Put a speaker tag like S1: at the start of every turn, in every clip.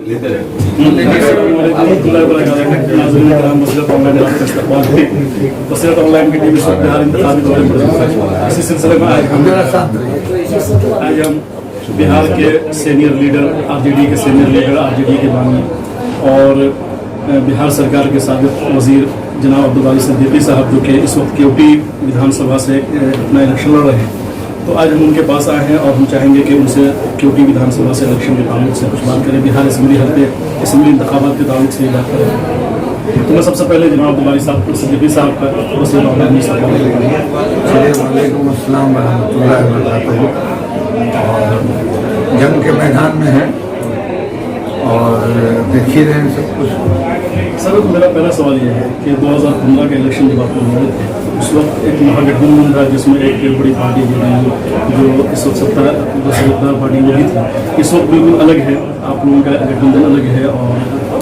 S1: Online की TV Bihar इंतखाबी दौरे पर इसी सिलसिले में आज हम बिहार के सीनियर लीडर, आरजेडी के सीनियर लीडर, आरजेडी के बानी और बिहार सरकार के साबिक वजीर जनाब अब्दुल बारी सिद्दीकी साहब, जो कि इस वक्त केवटी विधानसभा से अपना इलेक्शन लड़ रहे हैं, तो आज हम उनके पास आए हैं और हम चाहेंगे कि उनसे केवटी विधानसभा से इलेक्शन के ताल्लुक से कुछ बात करें, बिहार असेंबली हल्के असेंबली इंतखाबात के ताल्लुक से बात करें। तो मैं सबसे पहले जनाब अब्दुल बारी साहब सिद्दीकी साहब का
S2: वालेकुम अस्सलाम रहमतुल्लाहि व बरकातहू। और जंग के मैदान में है और देख ही रहे हैं सब कुछ।
S1: सर, मेरा पहला सवाल यह है कि 2015 के इलेक्शन जब आप लोग लड़े थे, उस वक्त एक महागठबंधन था जिसमें एक बड़ी पार्टी जो इस वक्त सत्ता पार्टी वही थी, इस वक्त बिल्कुल अलग है, आप लोगों का गठबंधन अलग है और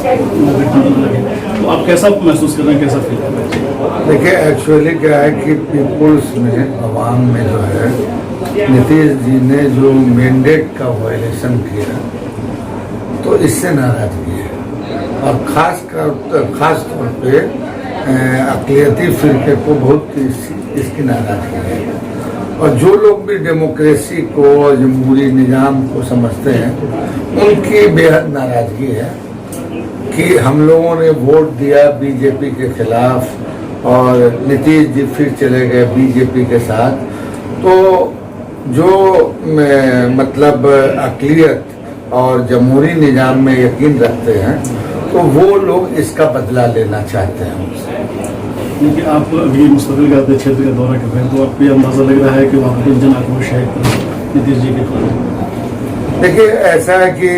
S1: गठबंधन अलग है, तो आप कैसा महसूस कर रहे हैं, कैसा फील कर रहे हैं?
S2: देखिए, एक्चुअली क्या है कि पीपुल्स में, आवाम में जो है, नीतीश जी ने जो मैंडेट का वायलेशन किया तो इससे नाराजगी है और खास तौर पे अक़लियती फिरके को बहुत इसकी नाराजगी है। और जो लोग भी डेमोक्रेसी को और जमहूरी निज़ाम को समझते हैं, उनकी बेहद नाराजगी है कि हम लोगों ने वोट दिया बीजेपी के खिलाफ और नीतीश जी फिर चले गए बीजेपी के साथ। तो जो मतलब अक़लियत और जमहूरी निज़ाम में यकीन रखते हैं, तो वो लोग इसका बदला लेना चाहते हैं हमसे।
S1: क्योंकि आप अभी मुस्तकिल का क्षेत्र का दौरा कर रहे हैं, तो आपको ये अंदाज़ा लग रहा है कि वहाँ पर जन आक्रोश है नीतीश जी के खिलाफ?
S2: देखिए, ऐसा है कि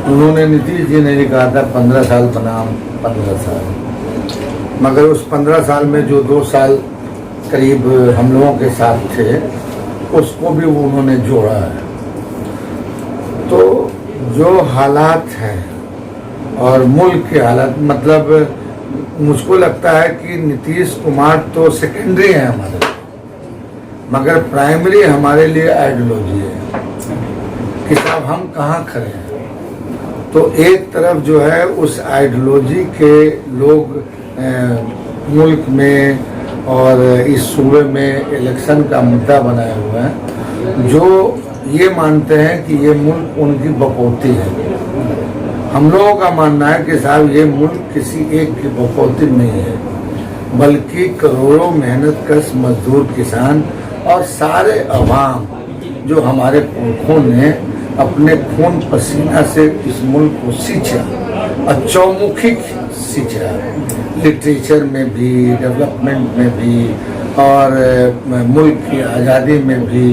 S2: उन्होंने, नीतीश जी ने ये कहा था 15 साल बनाम 15 साल, मगर उस 15 साल में जो 2 साल करीब हम लोगों के साथ थे, उसको भी उन्होंने जोड़ा है। तो जो हालात हैं और मुल्क के हालात, मतलब मुझको लगता है कि नीतीश कुमार तो सेकेंडरी है हमारे लिए, मगर प्राइमरी हमारे लिए आइडियोलॉजी है कि साहब हम कहाँ खड़े हैं। तो एक तरफ जो है उस आइडियोलॉजी के लोग मुल्क में और इस सूबे में इलेक्शन का मुद्दा बनाए हुए हैं, जो ये मानते हैं कि ये मुल्क उनकी बकौती है। हम लोगों का मानना है कि साहब ये मुल्क किसी एक की बकौती नहीं है, बल्कि करोड़ों मेहनत कश मजदूर, किसान और सारे अवाम जो हमारे पुरखों ने अपने खून पसीना से इस मुल्क को सींचा और चौमुखी सींचा, लिटरेचर में भी, डेवलपमेंट में भी और मुल्क की आज़ादी में भी,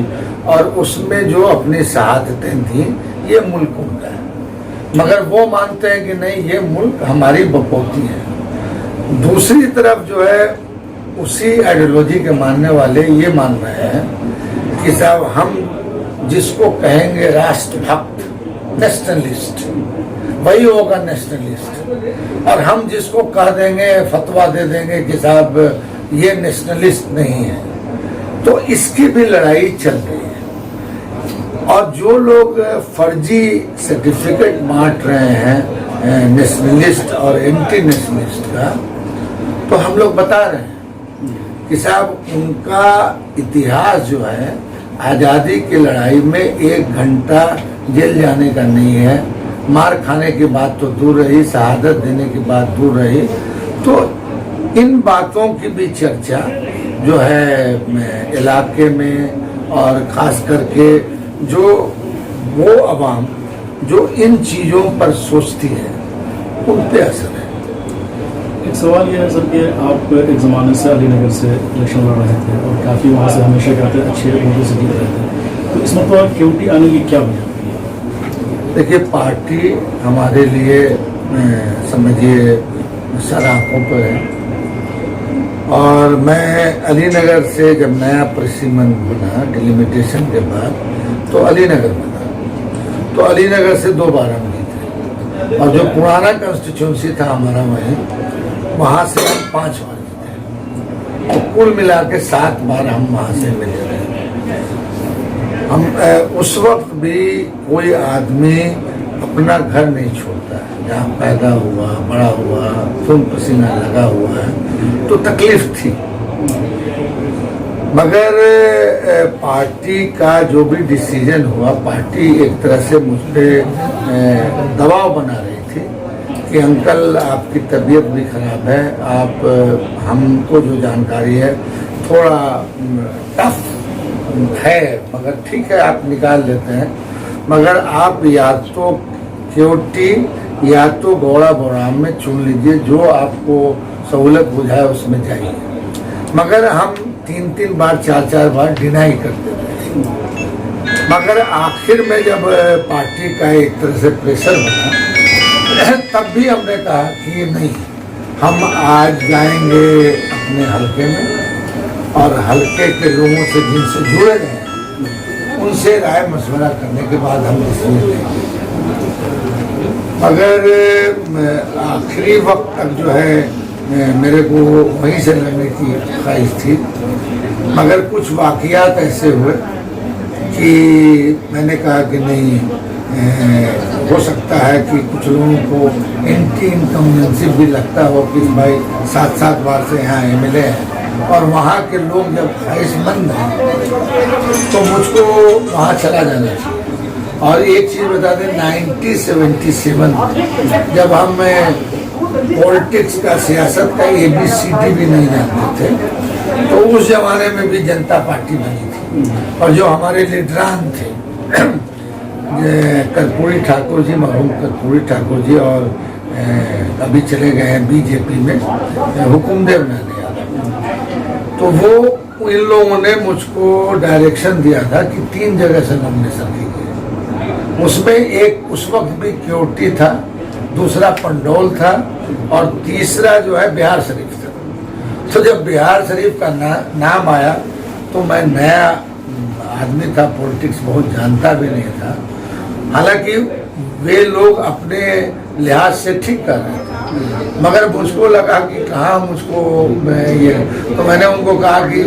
S2: और उसमें जो अपनी शहादतें थी, ये मुल्क उनका है। मगर वो मानते हैं कि नहीं, ये मुल्क हमारी बकौती है। दूसरी तरफ जो है उसी आइडियोलॉजी के मानने वाले ये मान रहे हैं कि साहब हम जिसको कहेंगे राष्ट्रभक्त, नेशनलिस्ट, वही होगा नेशनलिस्ट, और हम जिसको कह देंगे, फतवा दे देंगे कि साहब ये नेशनलिस्ट नहीं है। तो इसकी भी लड़ाई चल रही है। और जो लोग फर्जी सर्टिफिकेट बांट रहे हैं नेशनलिस्ट और एंटी नेशनलिस्ट का, तो हम लोग बता रहे हैं कि साहब उनका इतिहास जो है आज़ादी की लड़ाई में 1 घंटा जेल जाने का नहीं है, मार खाने की बात तो दूर रही, शहादत देने की बात दूर रही। तो इन बातों की भी चर्चा जो है इलाके में, और ख़ास करके जो वो अवाम जो इन चीज़ों पर सोचती है, उन पे असर है।
S1: एक सवाल यह है सर कि आप एक ज़माने से अलीनगर से इलेक्शन लड़ रहे थे और काफ़ी वहाँ से हमेशा कहते अच्छे वोटों से जीत रहे थे, तो इसमें तो केवटी आने की क्या वजह?
S2: देखिए, पार्टी हमारे लिए समझिए सर आँखों पर है। और मैं अलीनगर से जब नया परिसीमन बना डिलिमिटेशन के बाद, तो अलीनगर बना, तो अलीनगर से 2 बार हम जीते, और जो पुराना कॉन्स्टिट्यूंसी था हमारा वहाँ से हम 5 बार जीते। तो कुल मिला के 7 बार हम वहाँ से मिले रहे। हम उस वक्त भी कोई आदमी अपना घर नहीं छोड़ता है, जहाँ पैदा हुआ, बड़ा हुआ, खून पसीना लगा हुआ है, तो तकलीफ थी। मगर पार्टी का जो भी डिसीजन हुआ, पार्टी एक तरह से मुझ पर दबाव बना रही थी कि अंकल आपकी तबीयत भी खराब है, आप हमको जो जानकारी है थोड़ा टफ है, मगर ठीक है आप निकाल लेते हैं, मगर आप या तो केवटी या तो गौड़ा बोराम में चुन लीजिए, जो आपको सहूलत बुझाए उसमें जाइए। मगर हम 3-3 बार 4-4 बार डिनाई करते थे। मगर आखिर में जब पार्टी का एक तरह से प्रेशर बना, तब भी हमने कहा कि नहीं, हम आज जाएंगे अपने हल्के में और हल्के के लोगों से जिनसे जुड़े हैं उनसे राय मशवरा करने के बाद हम डिसीजन लेंगे। मगर आखिरी वक्त तक जो है मेरे को वहीं से लड़ने की ख्वाहिश थी, मगर कुछ वाक़यात ऐसे हुए कि मैंने कहा कि नहीं, हो सकता है कि कुछ लोगों को एंटी इनकम्बेंसी भी लगता हो कि भाई 7-7 बार से यहाँ MLA हैं और वहाँ के लोग जब ख्वाहिशमंद हैं तो मुझको वहाँ चला जाना चाहिए। और एक चीज़ बता दें, 1977 जब हम पॉलिटिक्स का, सियासत का ABCD भी नहीं जानते थे, तो उस जमाने में भी जनता पार्टी बनी थी और जो हमारे लीडरान थे कर्पूरी ठाकुर जी, मरहूम कर्पूरी ठाकुर जी, और अभी चले गए हैं बीजेपी में हुकुमदेव नानी यादव, तो वो इन लोगों ने मुझको डायरेक्शन दिया था कि 3 जगह से नॉमिनेशन कीजिए। उसमें एक उस वक्त भी क्योटी था, दूसरा पंडोल था और तीसरा जो है बिहार शरीफ था। तो जब बिहार शरीफ का नाम आया तो मैं नया आदमी था, पॉलिटिक्स बहुत जानता भी नहीं था, हालांकि वे लोग अपने लिहाज से ठीक कर रहे थे, मगर मुझको लगा कि कहाँ मुझको ये, तो मैंने उनको कहा कि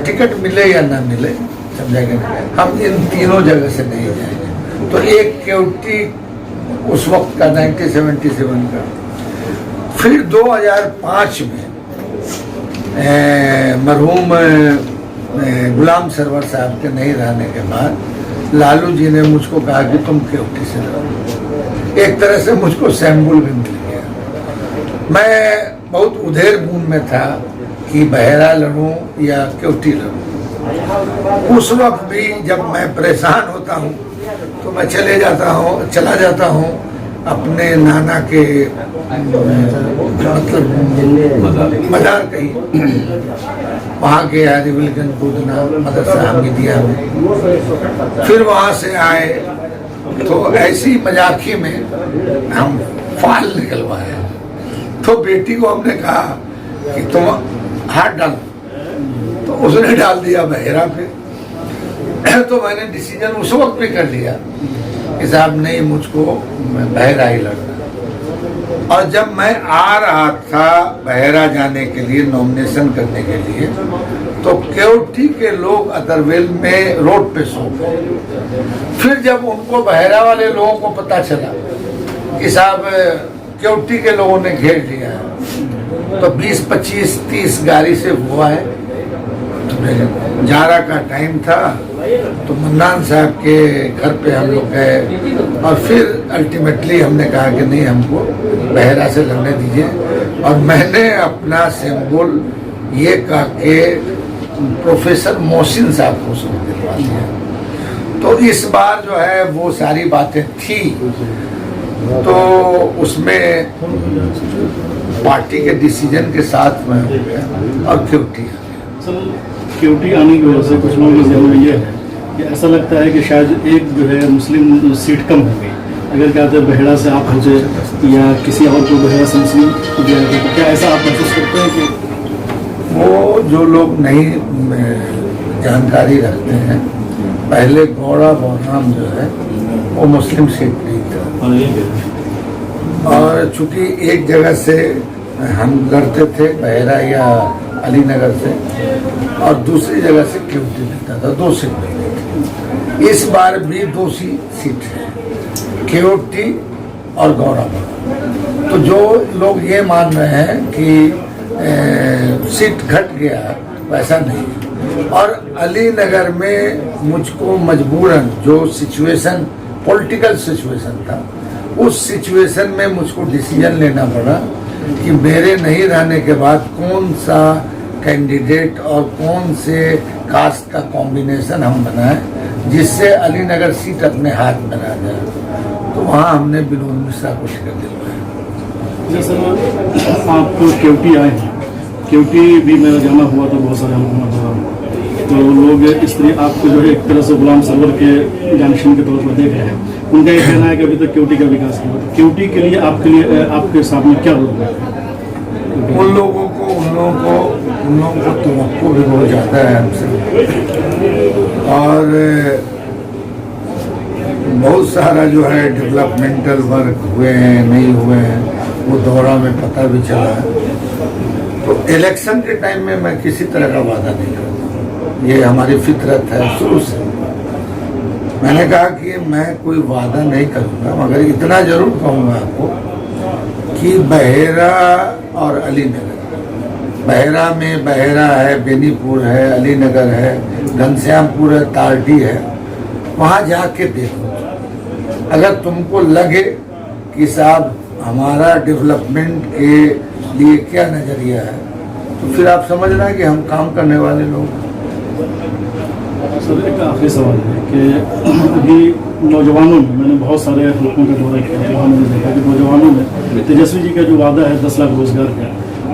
S2: टिकट मिले या ना मिले, समझेंगे, हम इन तीनों जगह से नहीं जाएंगे। तो एक क्योटी उस वक्त का 1977 का, फिर 2005 में मरहूम गुलाम सरवर साहब के नहीं रहने के बाद लालू जी ने मुझको कहा कि तुम क्योटी से लड़ो। एक तरह से मुझको सैम्बुल भी मिल गया। मैं बहुत उधेर बूंद में था कि बहेरा लड़ूं या क्योटी लड़ूं। उस वक्त भी जब मैं परेशान होता हूँ तो मैं चला जाता हूँ अपने नाना के मतलब मदार कहीं, वहाँ के आदिविलगंज पूजना मदरसा हमीदिया में, फिर वहाँ से आए तो ऐसी मजाकी में हम फाल निकलवाए। तो बेटी को हमने कहा कि तुम हाथ डालो, तो उसने डाल दिया बहेरा पे। तो मैंने डिसीजन उस वक्त पे कर लिया कि साहब नहीं, मुझको बहेरा ही लड़ना। और जब मैं आ रहा था बहेरा जाने के लिए, नॉमिनेशन करने के लिए, तो केवटी के लोग अदरवेल में रोड पे सो गए। फिर जब उनको बहेरा वाले लोगों को पता चला कि साहब केवटी के लोगों ने घेर लिया है, तो 20, 25, 30 गाड़ी से हुआ है। जारा का टाइम था तो मन्नान साहब के घर पे हम लोग गए और फिर अल्टीमेटली हमने कहा कि नहीं, हमको बहेरा से लड़ने दीजिए। और मैंने अपना सिंबल ये कहा कि प्रोफेसर मोहसिन साहब को उसने दिलवा दिया। तो इस बार जो है वो सारी बातें थी, तो उसमें पार्टी के डिसीजन के साथ में हो गया और क्योटी
S1: क्योटी आने की वजह से कुछ लोगों के जहन में ये है कि ऐसा लगता है कि शायद एक जो है मुस्लिम सीट कम हो गई। अगर क्या होता है बहेड़ा से आप हो जाए या किसी और को बहेड़ा से मुस्लिम हो जाए, तो क्या ऐसा आप महसूस करते हैं कि
S2: वो जो लोग नहीं जानकारी रखते हैं, पहले गौड़ा बोराम जो है वो मुस्लिम सीट नहीं था, और चूंकि एक जगह से हम लड़ते थे बहेरा या अलीनगर से, और दूसरी जगह से क्योटी मिलता था, 2 सीट मिलती थी। इस बार भी 2 सीट है, केओटी और गौराबड़ा। तो जो लोग ये मान रहे हैं कि सीट घट गया, वैसा नहीं। और अली नगर में मुझको मजबूरन जो सिचुएशन, पॉलिटिकल सिचुएशन था, उस सिचुएशन में मुझको डिसीजन लेना पड़ा कि मेरे नहीं रहने के बाद कौन सा कैंडिडेट और कौन से कास्ट का कॉम्बिनेशन हम बनाएं जिससे अली नगर सीट अपने हाथ में आ जाए। तो वहाँ हमने विनोद मिश्रा को टिकट दिलवाया।
S1: जैसे आप केवटी आए हैं, केवटी भी मेरा जाना हुआ तो बहुत सारे हुआ, तो लोग इस तरह आपको जो है एक तरह से गुलाम सरवर के जंक्शन के तौर पर देख रहे हैं। उनका ये कहना है कि अभी तक केवटी का विकास नहीं हुआ। तो केवटी के लिए आपके सामने क्या रोल है?
S2: उन लोगों को तो भी बहुत ज़्यादा है हमसे, और बहुत सारा जो है डेवलपमेंटल वर्क हुए हैं, नहीं हुए हैं, वो दौरा में पता भी चला है। तो इलेक्शन के टाइम में मैं किसी तरह का वादा नहीं करता, ये हमारी फितरत है शुरू से। मैंने कहा कि मैं कोई वादा नहीं करूँगा, मगर इतना जरूर कहूँगा आपको कि बहेरा और अली नगर, बहेरा में बहेरा है, बेनीपुर है, अली नगर है, घनश्यामपुर है, तारडी है, वहाँ जाके देखो। अगर तुमको लगे कि साहब हमारा डेवलपमेंट के लिए क्या नज़रिया है, तो फिर आप समझना कि हम काम करने वाले लोग हैं।
S1: सर एक आखिरी सवाल है कि अभी नौजवानों में, मैंने बहुत सारे लोगों का दौरा किया है, वहाँ मैंने देखा कि नौजवानों में तेजस्वी जी का जो वादा है 10 लाख रोजगार का,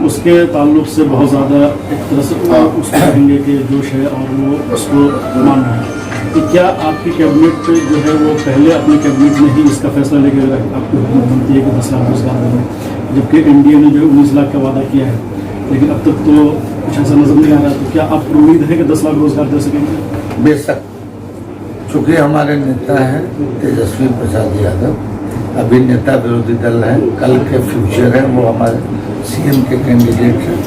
S1: उसके ताल्लुक से बहुत ज़्यादा एक तरह से उसको कहेंगे कि जोश है और वो उसको मान रहे हैं। तो क्या आपकी कैबिनेट जो है वो पहले अपने कैबिनेट में ही इसका फैसला लेके आपकी हुकूमत बनती है कि 10 लाख रोजगार देंगे, जबकि एनडीए ने जो 19 लाख का वादा किया है, लेकिन अब तक तो कुछ ऐसा नजर नहीं आ रहा। तो क्या आप उम्मीद है कि 10 लाख रोजगार दे सकेंगे?
S2: बेशक, चूँकि हमारे नेता हैं तेजस्वी प्रसाद यादव, अभी नेता विरोधी दल है, कल के फ्यूचर है, वो हमारे सीएम के कैंडिडेट हैं।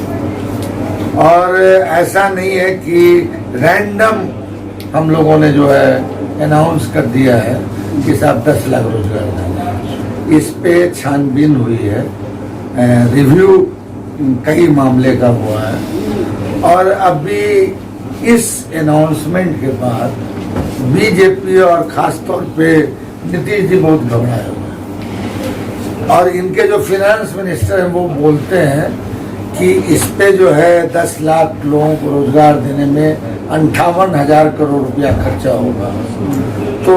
S2: और ऐसा नहीं है कि रैंडम हम लोगों ने जो है अनाउंस कर दिया है कि साहब 10 लाख रोजगार देंगे। इस पे छानबीन हुई है, रिव्यू कई मामले का हुआ है, और अभी इस अनाउंसमेंट के बाद बीजेपी और खास तौर पे नीतीश जी बहुत घबराए हुए हैं। और इनके जो फिनेंस मिनिस्टर हैं वो बोलते हैं कि इस पे जो है 10 लाख लोगों को रोजगार देने में 58,000 करोड़ रुपया खर्चा होगा। तो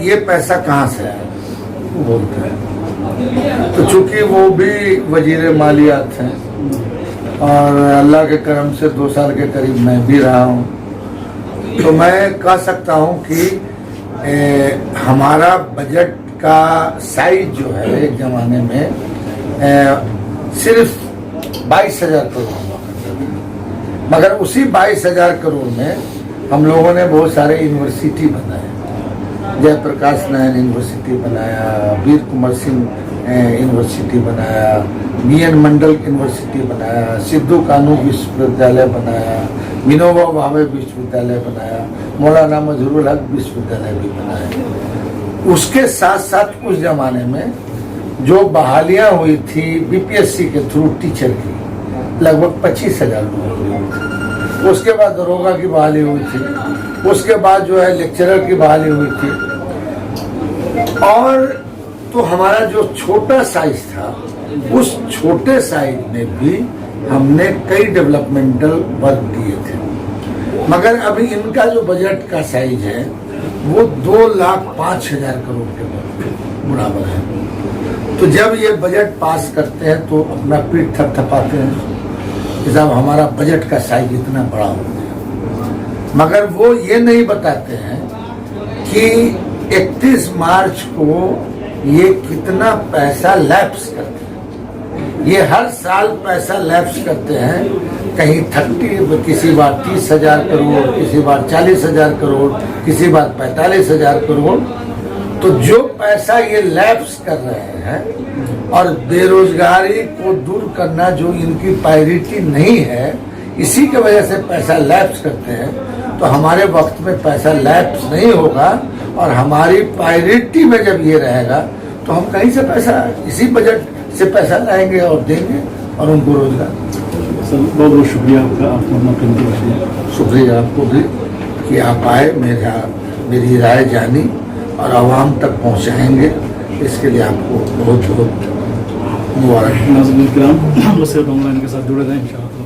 S2: ये पैसा कहाँ से आए, वो बोलते हैं। तो चूंकि वो भी वजीर मालियात हैं और अल्लाह के करम से 2 साल के करीब मैं भी रहा हूँ, तो मैं कह सकता हूँ कि हमारा बजट का साइज जो है एक जमाने में सिर्फ 22,000 करोड़ हुआ करता था, मगर उसी 22,000 करोड़ में हम लोगों ने बहुत सारे यूनिवर्सिटी बनाए। जयप्रकाश नारायण यूनिवर्सिटी बनाया, वीर कुंवर सिंह यूनिवर्सिटी बनाया, बीएन मंडल यूनिवर्सिटी बनाया, सिद्धू कानू विश्वविद्यालय बनाया, विनोबा भावे विश्वविद्यालय बनाया, मौलाना मजहरूल हक विश्वविद्यालय भी बनाया। उसके साथ साथ उस जमाने में जो बहालियां हुई थी बीपीएससी के थ्रू टीचर की, लगभग 25,000 लोगों की हुई थी। उसके बाद दरोगा की बहाली हुई थी, उसके बाद जो है लेक्चरर की बहाली हुई थी। और तो हमारा जो छोटा साइज था, उस छोटे साइज में भी हमने कई डेवलपमेंटल वर्क किए थे। मगर अभी इनका जो बजट का साइज है वो 2,05,000 करोड़ के बराबर है। तो जब ये बजट पास करते हैं तो अपना पीठ थपथपाते हैं कि साहब हमारा बजट का साइज इतना बड़ा हो गया, मगर वो ये नहीं बताते हैं कि 31 मार्च को ये कितना पैसा लैप्स करते हैं। ये हर साल पैसा लैप्स करते हैं, कहीं 30, किसी बार 30,000 करोड़, किसी बार 40,000 करोड़, किसी बार 45,000 करोड़। तो जो पैसा ये लैप्स कर रहे हैं और बेरोजगारी को दूर करना जो इनकी प्रायोरिटी नहीं है, इसी के वजह से पैसा लैप्स करते हैं। तो हमारे वक्त में पैसा लैप्स नहीं होगा और हमारी प्रायोरिटी में जब ये रहेगा तो हम कहीं से पैसा, इसी बजट से पैसा लाएंगे और देंगे और उनको रोजगार।
S1: सर बहुत बहुत शुक्रिया आपका, आपको अपना कीमती वक्त दिया।
S2: शुक्रिया आपको भी कि आप आए, मेरी राय जानी और आवाम तक पहुंचाएंगे, इसके लिए आपको बहुत बहुत मुबारक।
S1: नाज़रीन किराम, बस ऑनलाइन के साथ जुड़े रहें इंशाअल्लाह।